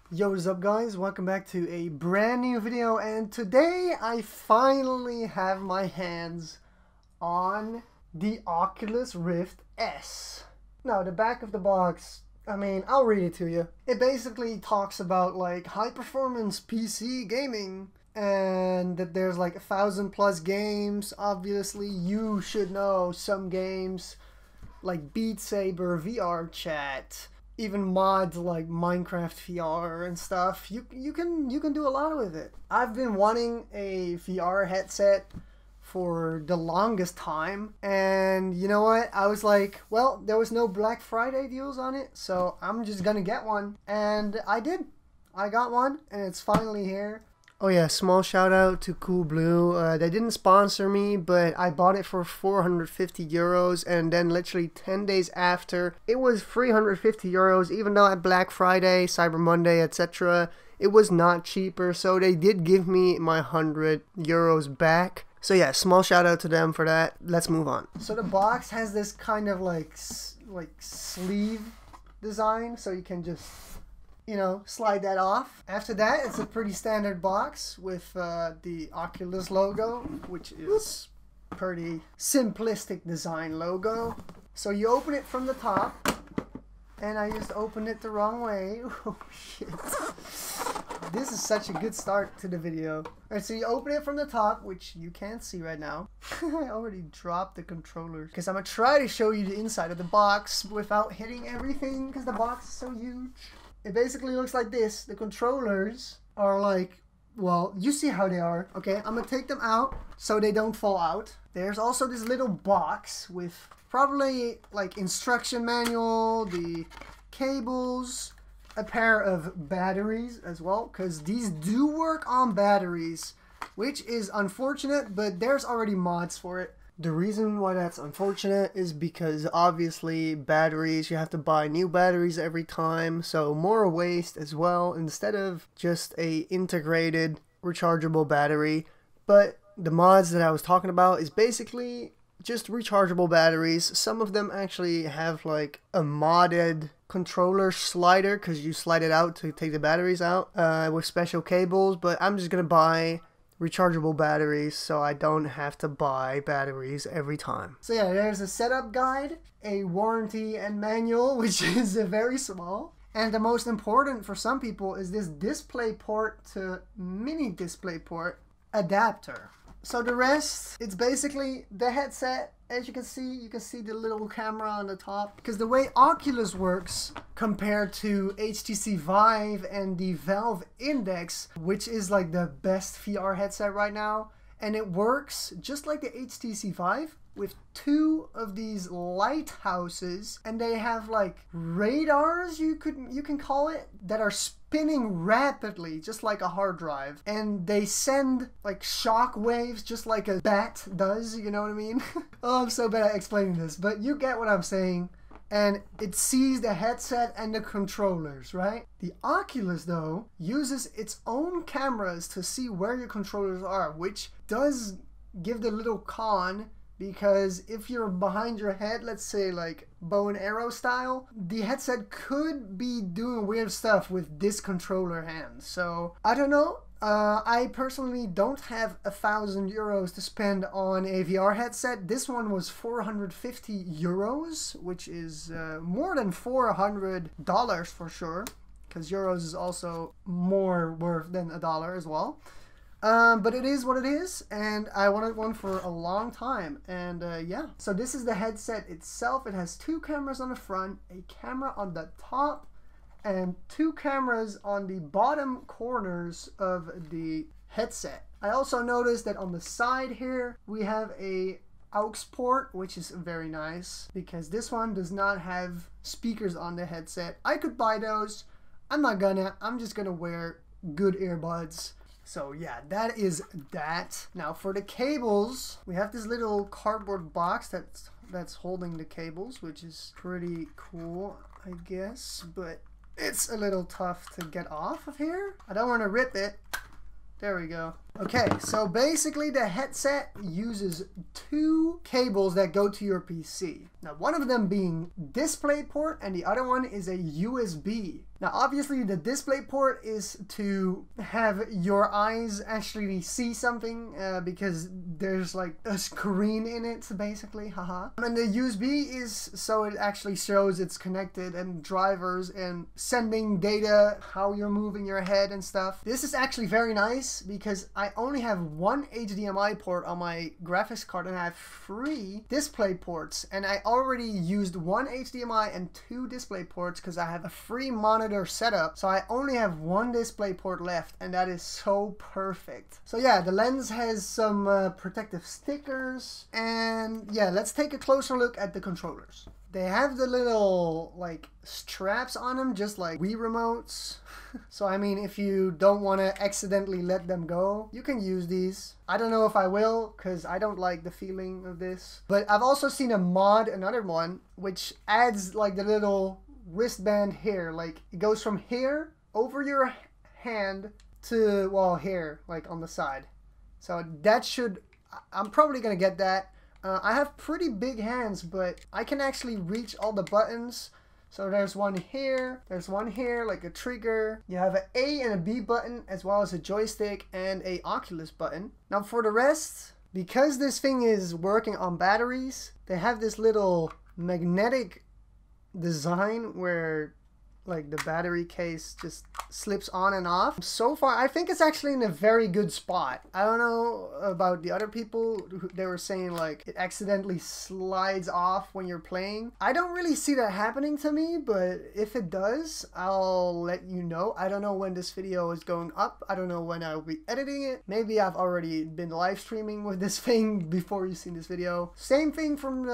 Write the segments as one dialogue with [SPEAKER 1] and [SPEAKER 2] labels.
[SPEAKER 1] Yo, what's up guys? Welcome back to a brand new video, and today I finally have my hands on the Oculus Rift S. Now the back of the box, I'll read it to you. It basically talks about like high performance PC gaming and that there's like 1,000+ games. Obviously you should know some games like Beat Saber, VR Chat, even mods like Minecraft VR and stuff. You can do a lot with it. I've been wanting a VR headset for the longest time, and you know what? I was like, well, there was no Black Friday deals on it, so I'm just gonna get one, and I did. I got one, and it's finally here. Oh yeah, small shout out to Cool Blue. They didn't sponsor me, but I bought it for 450 euros, and then literally 10 days after, it was 350 euros, even though at Black Friday, Cyber Monday, etc., it was not cheaper, so they did give me my 100 euros back. So yeah, small shout out to them for that. Let's move on. So the box has this kind of like sleeve design, so you can just, you know, slide that off. After that, it's a pretty standard box with the Oculus logo, which is pretty simplistic design logo. So you open it from the top, and I just opened it the wrong way. Oh shit. This is such a good start to the video. Alright, so you open it from the top, which you can't see right now. I already dropped the controller, because I'm gonna try to show you the inside of the box without hitting everything, because the box is so huge. It basically looks like this. The controllers are like, well, you see how they are. Okay, I'm gonna take them out so they don't fall out. There's also this little box with probably like instruction manual, the cables, a pair of batteries as well, because these do work on batteries, which is unfortunate, but there's already mods for it. The reason why that's unfortunate is because obviously batteries, you have to buy new batteries every time, so more waste as well, instead of just a integrated rechargeable battery. But the mods that I was talking about is basically just rechargeable batteries. Some of them actually have like a modded controller slider, because you slide it out to take the batteries out with special cables, but I'm just gonna buy rechargeable batteries so I don't have to buy batteries every time. So yeah, there's a setup guide, a warranty and manual, which is very small, and the most important for some people is this DisplayPort to mini DisplayPort adapter. So the rest, it's basically the headset. As you can see the little camera on the top. Because the way Oculus works compared to HTC Vive and the Valve Index, which is like the best VR headset right now, and it works just like the HTC Vive with two of these lighthouses, and they have like radars, you can call it, that are spinning rapidly just like a hard drive, and they send like shock waves just like a bat does, you know what I mean? Oh, I'm so bad at explaining this, but you get what I'm saying. And it sees the headset and the controllers, right? The Oculus, though, uses its own cameras to see where your controllers are, which does give the little con, because if you're behind your head, let's say like bow and arrow style, the headset could be doing weird stuff with this controller hand. So I don't know. I personally don't have 1,000 euros to spend on a VR headset. This one was 450 euros, which is more than $400 for sure, because euros is also more worth than $1 as well. But it is what it is, and I wanted one for a long time, and yeah. So this is the headset itself. It has two cameras on the front, a camera on the top, and two cameras on the bottom corners of the headset. I also noticed that on the side here we have a aux port, which is very nice, because this one does not have speakers on the headset. I could buy those. I'm not gonna. I'm just gonna wear good earbuds. So yeah, that is that. Now for the cables, we have this little cardboard box that's holding the cables, which is pretty cool, I guess, but it's a little tough to get off of here. I don't want to rip it. There we go. Okay, so basically the headset uses two cables that go to your PC. Now, one of them being DisplayPort and the other one is a USB. Now, obviously the DisplayPort is to have your eyes actually see something because there's like a screen in it, basically, haha. And the USB is so it actually shows it's connected and drivers and sending data, how you're moving your head and stuff. This is actually very nice because I only have one HDMI port on my graphics card and I have 3 display ports, and I already used one HDMI and 2 display ports because I have a free monitor setup, so I only have one display port left, and that is so perfect. So yeah, the lens has some protective stickers, and yeah, let's take a closer look at the controllers. They have the little like straps on them, just like Wii remotes. So I mean, if you don't want to accidentally let them go, you can use these. I don't know if I will, because I don't like the feeling of this. But I've also seen a mod, another one, which adds like the little wristband here. Like it goes from here over your hand to, well, here, like on the side. So that should, I'm probably gonna get that. I have pretty big hands, but I can actually reach all the buttons. So there's one here, like a trigger. You have an A and a B button, as well as a joystick and a Oculus button. Now for the rest, because this thing is working on batteries, they have this little magnetic design where like the battery case just slips on and off. So far, I think it's actually in a very good spot. I don't know about the other people. They were saying like it accidentally slides off when you're playing. I don't really see that happening to me, but if it does, I'll let you know. I don't know when this video is going up. I don't know when I'll be editing it. Maybe I've already been live streaming with this thing before you've seen this video. Same thing from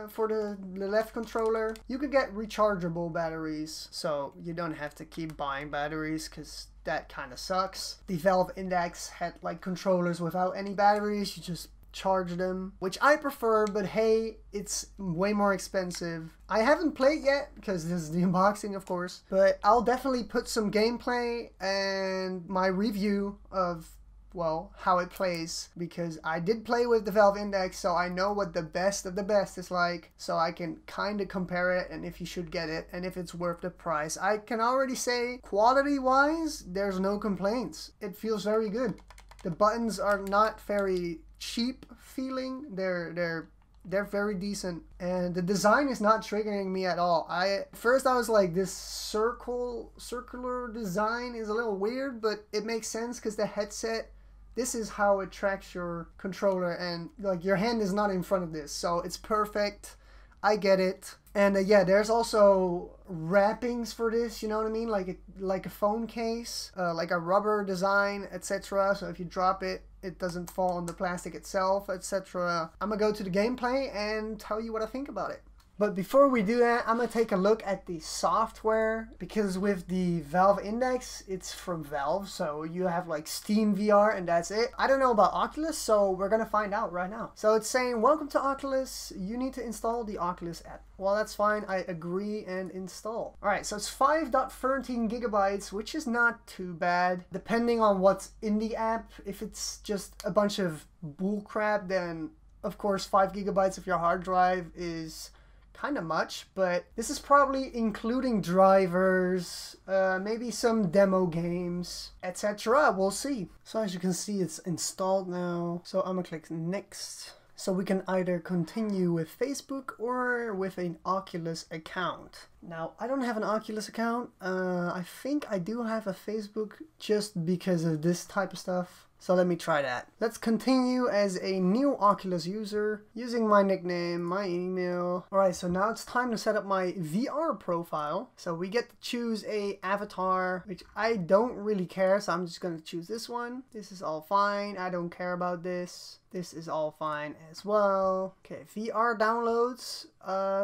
[SPEAKER 1] for the left controller. You could get rechargeable batteries, so you don't have to keep buying batteries because that kind of sucks. The Valve Index had like controllers without any batteries. You just charge them, which I prefer, but hey, it's way more expensive. I haven't played yet because this is the unboxing, of course, but I'll definitely put some gameplay and my review of, well, how it plays, because I did play with the Valve Index, so I know what the best of the best is like, so I can kind of compare it and if you should get it and if it's worth the price. I can already say quality wise, there's no complaints. It feels very good. The buttons are not very cheap feeling. They're very decent, and the design is not triggering me at all. First I was like, this circular design is a little weird, but it makes sense because the headset, this is how it tracks your controller, and like your hand is not in front of this, so it's perfect. I get it. And yeah, there's also wrappings for this, you know what I mean? Like a phone case, like a rubber design, etc. So if you drop it, it doesn't fall on the plastic itself, etc. I'm gonna go to the gameplay and tell you what I think about it. But before we do that, I'm gonna take a look at the software, because with the Valve Index, it's from Valve, so you have like Steam VR and that's it. I don't know about Oculus, so we're gonna find out right now. So it's saying, welcome to Oculus, you need to install the Oculus app. Well, that's fine, I agree and install. Alright, so it's 5.13 gigabytes, which is not too bad. Depending on what's in the app, if it's just a bunch of bullcrap, then of course 5 gigabytes of your hard drive is kind of much, but this is probably including drivers, maybe some demo games, etc. We'll see. So as you can see, it's installed now. So I'm gonna click next. So we can either continue with Facebook or with an Oculus account. Now, I don't have an Oculus account. I think I do have a Facebook just because of this type of stuff. So let me try that. Let's continue as a new Oculus user using my nickname, my email. Alright, so now it's time to set up my VR profile. So we get to choose a avatar, which I don't really care, so I'm just going to choose this one. This is all fine. I don't care about this. This is all fine as well. Okay, VR downloads.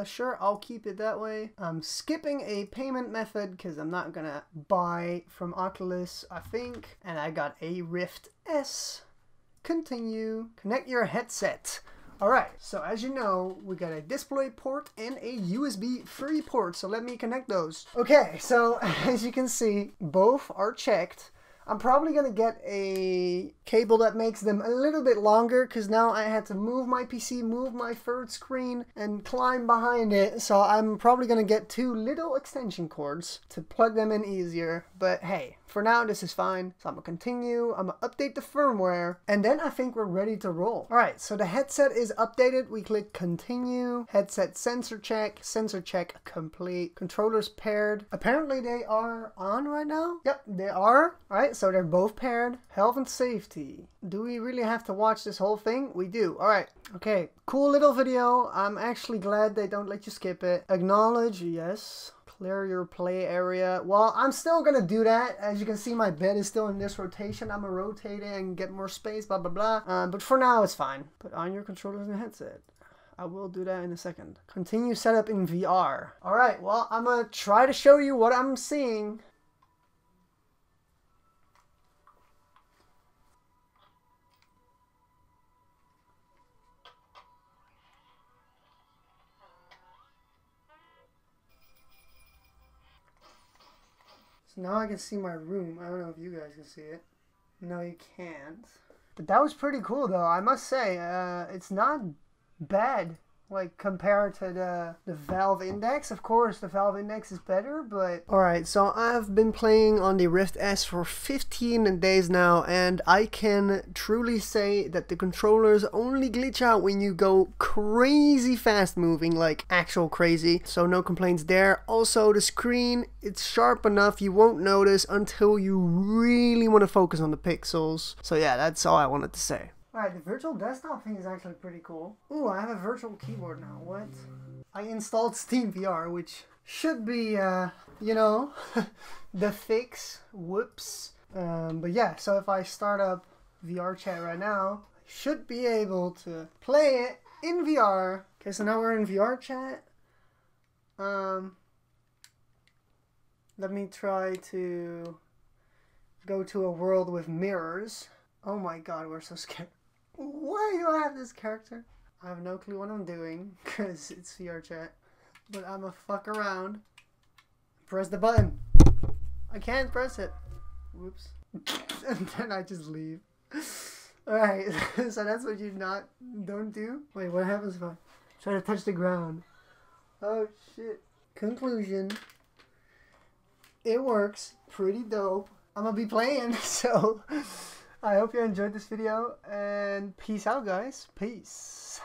[SPEAKER 1] Sure, I'll keep it that way. I'm skipping a payment method because I'm not gonna buy from Oculus, I think. And I got a Rift S. Continue. Connect your headset. Alright, so as you know, we got a display port and a USB 3 port, so let me connect those. Okay, so as you can see, both are checked. I'm probably gonna get a cable that makes them a little bit longer, because now I had to move my PC, move my third screen, and climb behind it. So I'm probably gonna get 2 little extension cords to plug them in easier. But hey, for now this is fine. So I'm gonna continue, I'm gonna update the firmware, and then I think we're ready to roll. Alright, so the headset is updated. We click continue, headset sensor check complete, controllers paired. Apparently they are on right now. Yep, they are. Alright, so they're both paired. Health and safety. Do we really have to watch this whole thing? We do. Alright, okay. Cool little video. I'm actually glad they don't let you skip it. Acknowledge, yes. Clear your play area. Well, I'm still gonna do that. As you can see, my bed is still in this rotation. I'm gonna rotate it and get more space, blah, blah, blah. But for now, it's fine. Put on your controllers and headset. I will do that in a second. Continue setup in VR. Alright, well, I'm gonna try to show you what I'm seeing. So now I can see my room. I don't know if you guys can see it. No, you can't. But that was pretty cool, though. I must say, it's not bad, like, compared to the Valve Index. Of course, the Valve Index is better, but... Alright, so I've been playing on the Rift S for 15 days now, and I can truly say that the controllers only glitch out when you go crazy fast moving, like actual crazy, so no complaints there. Also, the screen, it's sharp enough you won't notice until you really want to focus on the pixels. So yeah, that's all I wanted to say. Alright, the virtual desktop thing is actually pretty cool. Ooh, I have a virtual keyboard now. What? I installed Steam VR, which should be, you know, the fix. Whoops. But yeah, so if I start up VR chat right now, I should be able to play it in VR. Okay, so now we're in VR chat. Let me try to go to a world with mirrors. Oh my god, we're so scared. Why do I have this character? I have no clue what I'm doing, because it's VR chat. But I'ma fuck around. Press the button. I can't press it. Whoops. And then I just leave. Alright, so that's what you don't do? Wait, what happens if I try to touch the ground? Oh shit. Conclusion. It works. Pretty dope. I'm gonna be playing, so... I hope you enjoyed this video, and peace out, guys. Peace.